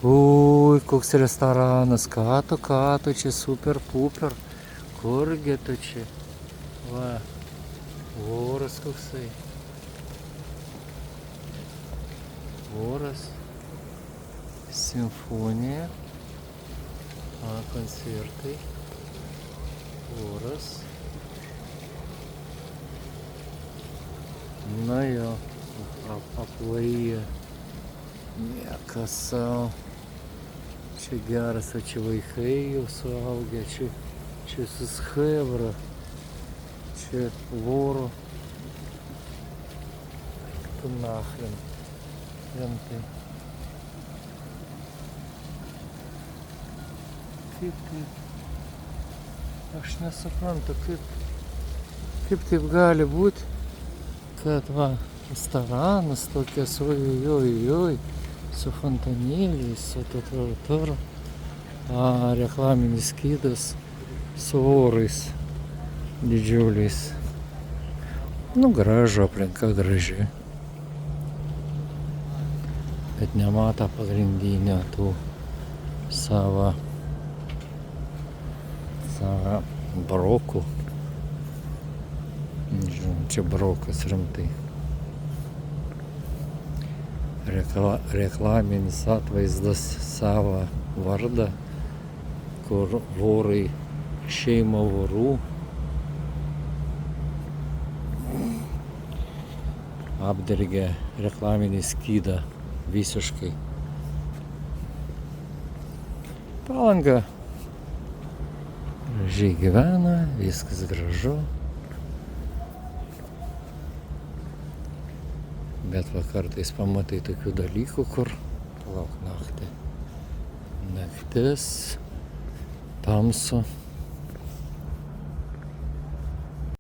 Ui, koks restoranas, ką tu čia super puper. Kurgi tu čia? Va, voras koksai. Voras. Simfonija. Koncertai. Voras. Na jo, apvarija. Niekas savo. Čia geras, o čia vaikai jau suaugę, čia suschebra, čia voro. Tu nachrem. Rimtai. Kaip? Aš nesuprantu, kaip taip gali būti, kad va, restoranas tokias, oi, su fontanėliais, su tuo, reklaminis skydas su vorais didžiuliais. Nu, gražu, aplinka graži. Bet nemato pagrindinio tų savo brokų. Nežinau, čia brokas rimtai. Reklaminis atvaizdas savo vardą, kur vorai, šeima vorų apdergė reklaminį skydą visiškai. Palanga gražiai gyvena, viskas gražu. Bet va kartais pamatai tokių dalykų, kur lauk naktį. Naktis, tamsu.